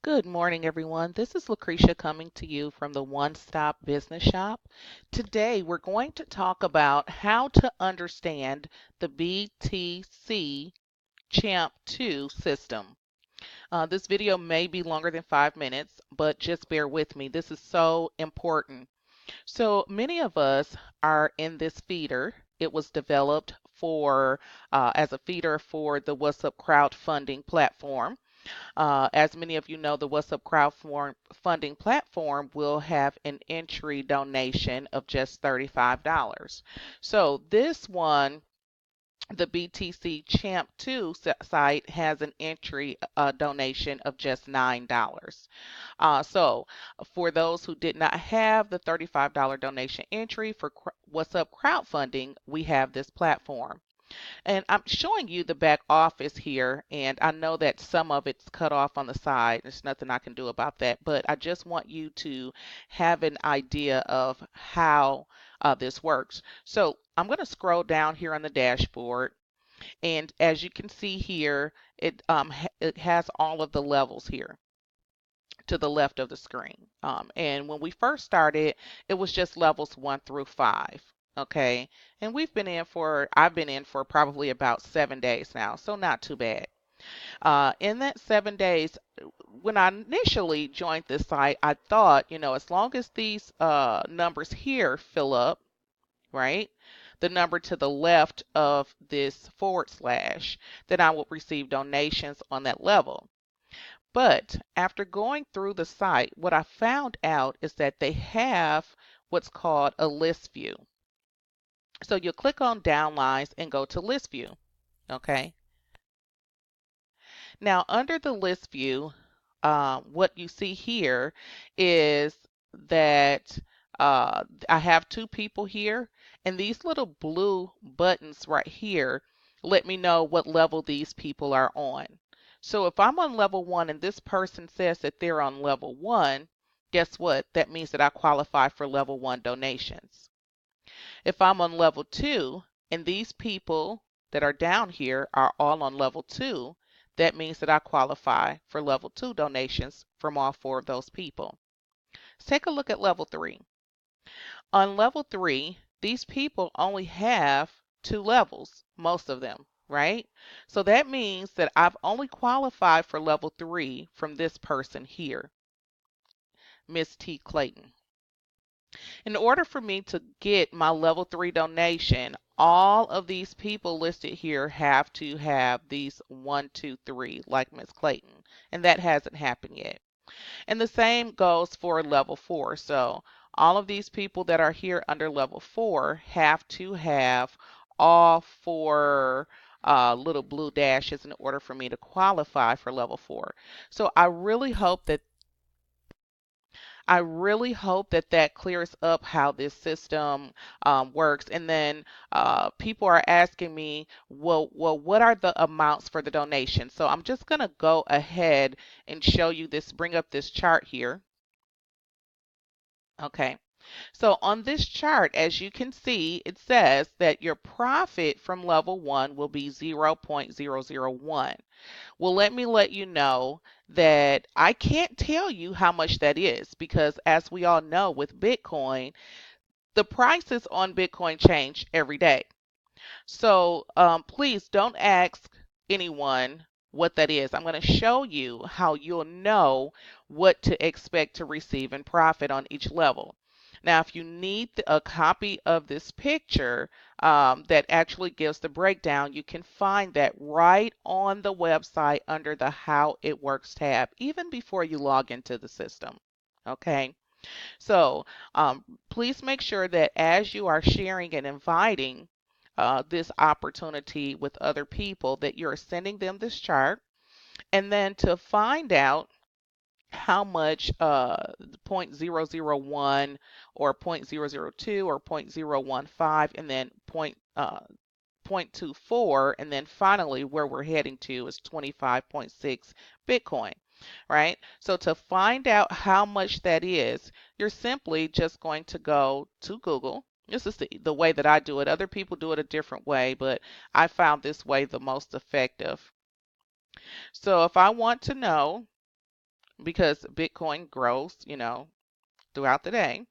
Good morning, everyone. This is Lucretia coming to you from the One Stop Business Shop. Today, we're going to talk about how to understand the BTC Champ 2 system. This video may be longer than 5 minutes, but just bear with me. This is so important. So many of us are in this feeder. It was developed for as a feeder for the WasZupp crowdfunding platform. As many of you know, the WasZupp crowdfunding platform will have an entry donation of just $35. So this one, the BTC Champ 2 site has an entry donation of just $9. So for those who did not have the $35 donation entry for WasZupp crowdfunding, we have this platform. And I'm showing you the back office here, and I know that some of it's cut off on the side. There's nothing I can do about that, but I just want you to have an idea of how this works. So I'm going to scroll down here on the dashboard, and as you can see here, it has all of the levels here to the left of the screen. And when we first started, it was just levels 1 through 5. Okay, and I've been in for probably about 7 days now, so not too bad. In that 7 days, when I initially joined this site, I thought, as long as these numbers here fill up, right, the number to the left of this forward slash, then I will receive donations on that level. But after going through the site, what I found out is that they have what's called a list view. So you'll click on downlines and go to list view. Okay. Now under the list view, what you see here is that I have two people here, and these little blue buttons right here let me know what level these people are on. So if I'm on level 1 and this person says that they're on level 1, guess what? That means that I qualify for level 1 donations. If I'm on level 2 and these people that are down here are all on level 2, that means that I qualify for level 2 donations from all 4 of those people. Let's take a look at level 3. On level 3, these people only have 2 levels, most of them, right? So that means that I've only qualified for level 3 from this person here, Miss T. Clayton. In order for me to get my level 3 donation, all of these people listed here have to have these 1, 2, 3, like Miss Clayton, and that hasn't happened yet. And the same goes for level 4. So all of these people that are here under level 4 have to have all 4 little blue dashes in order for me to qualify for level 4. So I really hope that that clears up how this system works. And then people are asking me, well, what are the amounts for the donation? So I'm just going to go ahead and show you this, bring up this chart here. Okay. So on this chart, as you can see, it says that your profit from level 1 will be 0.001. Well, let me let you know that I can't tell you how much that is because, as we all know, with Bitcoin, the prices on Bitcoin change every day. So please don't ask anyone what that is. I'm going to show you how you'll know what to expect to receive in profit on each level. Now, if you need a copy of this picture that actually gives the breakdown, you can find that right on the website under the How It Works tab, even before you log into the system. Okay, so please make sure that as you are sharing and inviting this opportunity with other people, that you're sending them this chart. And then to find out how much 0.001 or 0.002 or 0.015 and then 0.24, and then finally where we're heading to is 25.6 Bitcoin, right? So to find out how much that is, you're simply just going to go to Google. This is the way that I do it. Other people do it a different way, but I found this way the most effective. So if I want to know because Bitcoin grows, throughout the day.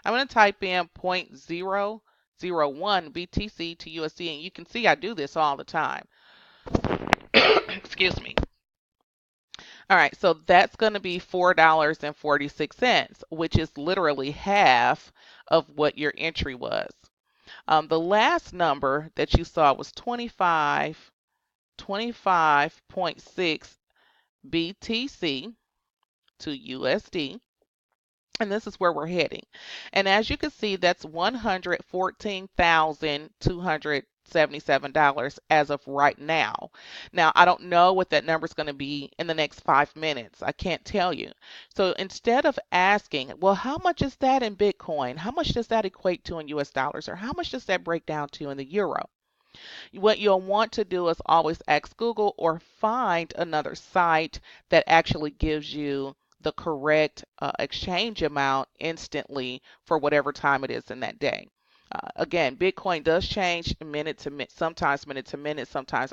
I'm going to type in 0.001 BTC to USD, and you can see I do this all the time. Excuse me. All right, so that's going to be $4.46, which is literally half of what your entry was. The last number that you saw was 25.6 BTC to USD. And this is where we're heading. And as you can see, that's $114,277 as of right now. Now, I don't know what that number is going to be in the next 5 minutes. I can't tell you. So instead of asking, well, how much is that in Bitcoin? How much does that equate to in US dollars? Or how much does that break down to in the euro? What you'll want to do is always ask Google or find another site that actually gives you the correct exchange amount instantly for whatever time it is in that day. Again, Bitcoin does change minute to minute, sometimes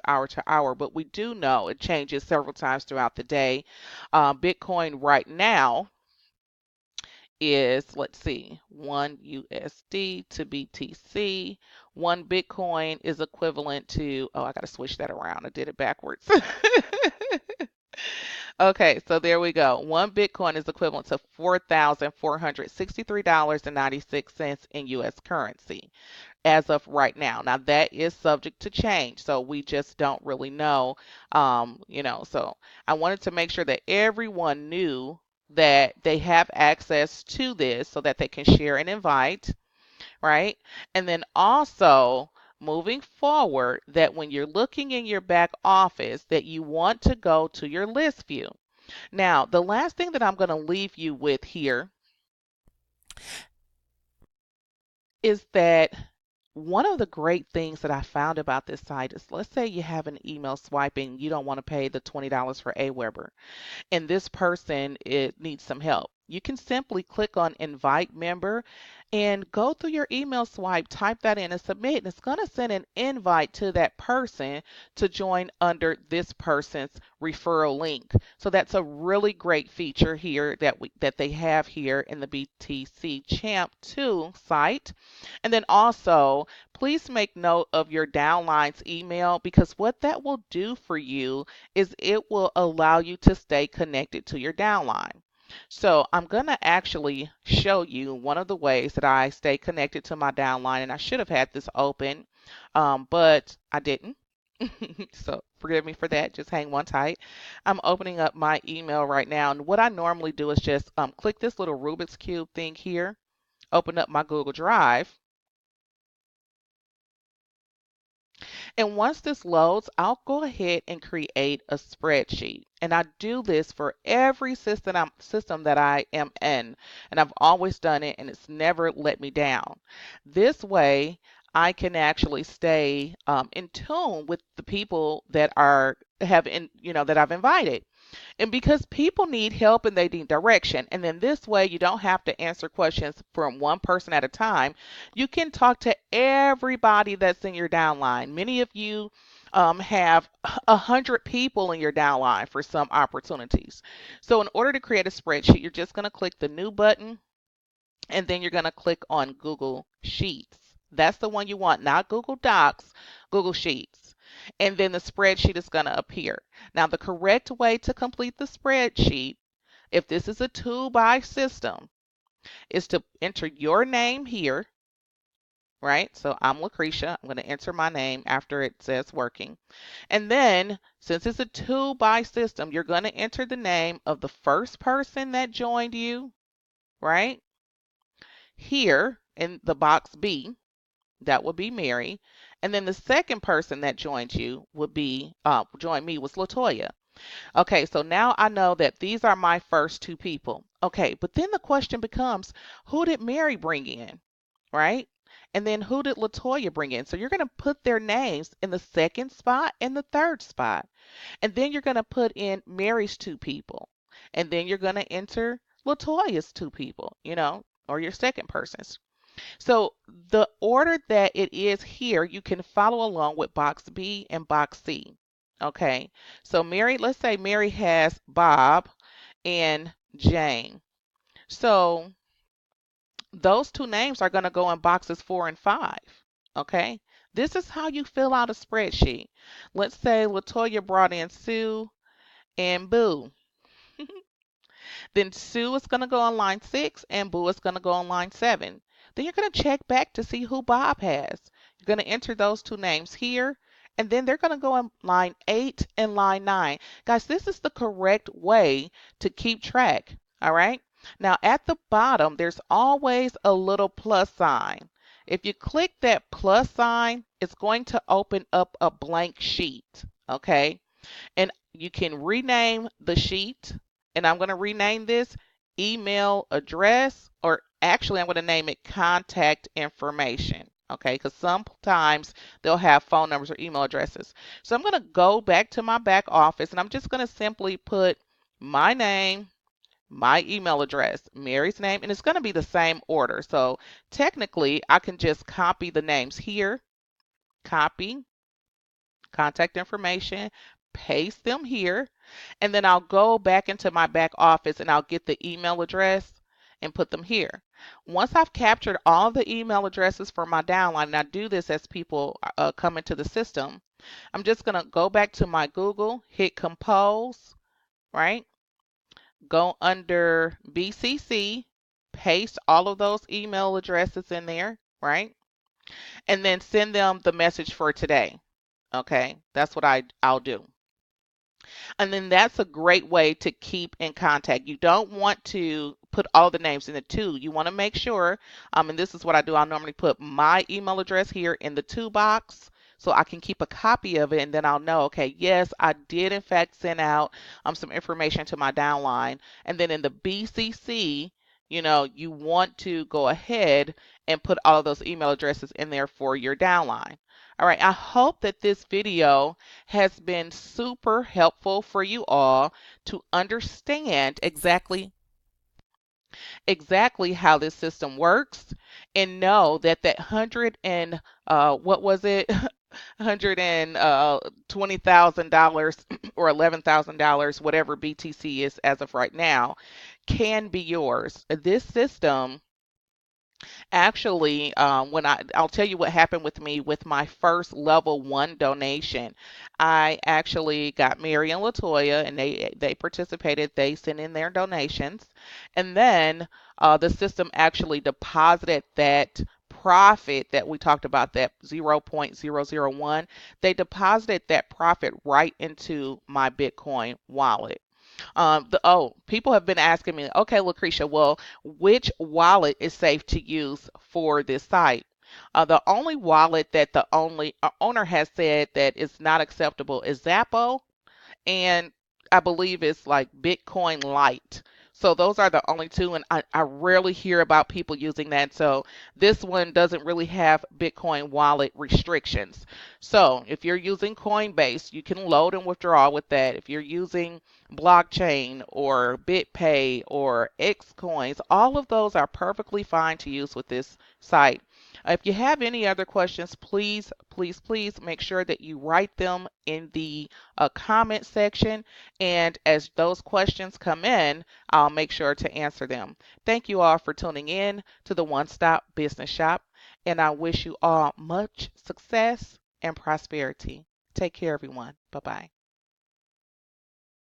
hour to hour, but we do know it changes several times throughout the day. Bitcoin right now is, let's see, 1 USD to BTC. 1 Bitcoin is equivalent to, oh, I got to switch that around. I did it backwards. Okay, so there we go. 1 Bitcoin is equivalent to $4,463.96 in US currency as of right now. Now that is subject to change, so we just don't really know. So I wanted to make sure that everyone knew that they have access to this so that they can share and invite, right? And then also moving forward, that when you're looking in your back office, that you want to go to your list view. Now, the last thing that I'm going to leave you with here is that one of the great things that I found about this site is, let's say you have an email swiping, you don't want to pay the $20 for Aweber, and this person needs some help. You can simply click on invite member and go through your email swipe, type that in and submit, and it's going to send an invite to that person to join under this person's referral link. So that's a really great feature here that they have here in the BTC Champ 2 site. And then also, please make note of your downline's email, because what that will do for you is it will allow you to stay connected to your downline. So I'm going to actually show you one of the ways that I stay connected to my downline, and I should have had this open, but I didn't. So forgive me for that. Just hang one tight. I'm opening up my email right now, and what I normally do is just click this little Rubik's Cube thing here, open up my Google Drive. And once this loads, I'll go ahead and create a spreadsheet. And I do this for every system that I am in. And I've always done it, and it's never let me down. This way, I can actually stay in tune with the people that that I've invited. And because people need help and they need direction, and then this way you don't have to answer questions from one person at a time. You can talk to everybody that's in your downline. Many of you have 100 people in your downline for some opportunities. So in order to create a spreadsheet, you're just going to click the new button, and then you're going to click on Google Sheets. That's the one you want, not Google Docs, Google Sheets. And then the spreadsheet is going to appear. Now, the correct way to complete the spreadsheet, if this is a 2-by system, is to enter your name here, right? So I'm Lucretia. I'm going to enter my name after it says working. And then, since it's a 2-by system, you're going to enter the name of the first person that joined you, right? Here in the box B, that would be Mary. And then the second person that joined you would be, joined me was Latoya. Okay, so now I know that these are my first 2 people. Okay, but then the question becomes, who did Mary bring in, right? And then who did Latoya bring in? So you're going to put their names in the second spot and the third spot. And then you're going to put in Mary's 2 people. And then you're going to enter Latoya's 2 people, or your second person's. So the order that it is here, you can follow along with box B and box C. Okay. So Mary, let's say Mary has Bob and Jane. So those two names are going to go in boxes 4 and 5. Okay. This is how you fill out a spreadsheet. Let's say Latoya brought in Sue and Boo. Then Sue is going to go on line 6 and Boo is going to go on line 7. Then you're going to check back to see who Bob has. You're going to enter those two names here, and then they're going to go on line 8 and line 9. Guys, this is the correct way to keep track. All right. Now at the bottom, there's always a little plus sign. If you click that plus sign, it's going to open up a blank sheet. Okay. And you can rename the sheet. And I'm going to rename this email address, or actually, I'm going to name it contact information. Okay, because sometimes they'll have phone numbers or email addresses. So I'm going to go back to my back office and I'm just going to simply put my name, my email address, Mary's name, and it's going to be the same order. So technically, I can just copy the names here, copy, contact information, paste them here, and then I'll go back into my back office and I'll get the email address and put them here. Once I've captured all the email addresses for my downline, and I do this as people come into the system, I'm just going to go back to my Google, hit compose, right? Go under BCC, paste all of those email addresses in there, right? And then send them the message for today. Okay, that's what I'll do. And then that's a great way to keep in contact. You don't want to put all the names in the two. You want to make sure, and this is what I do. I'll normally put my email address here in the to box so I can keep a copy of it and then I'll know, okay, yes, I did in fact send out some information to my downline. And then in the BCC, you want to go ahead and put all of those email addresses in there for your downline. All right, I hope that this video has been super helpful for you all to understand exactly how this system works and know that that hundred and what was it $120,000 or $11,000, whatever BTC is as of right now, can be yours. This system actually, when I'll tell you what happened with me with my first level 1 donation. I actually got Mary and Latoya, and they participated. They sent in their donations, and then the system actually deposited that profit that we talked about, that 0.001. They deposited that profit right into my Bitcoin wallet. People have been asking me, okay, Lucretia, well, which wallet is safe to use for this site? The only wallet that the only owner has said that is not acceptable is Zappo, and I believe it's like Bitcoin Lite. So those are the only two, and I rarely hear about people using that. So this one doesn't really have Bitcoin wallet restrictions. So if you're using Coinbase, you can load and withdraw with that. If you're using blockchain or BitPay or Xcoins, all of those are perfectly fine to use with this site. If you have any other questions, please, please, please make sure that you write them in the comment section. And as those questions come in, I'll make sure to answer them. Thank you all for tuning in to the One Stop Business Shop. And I wish you all much success and prosperity. Take care, everyone. Bye bye.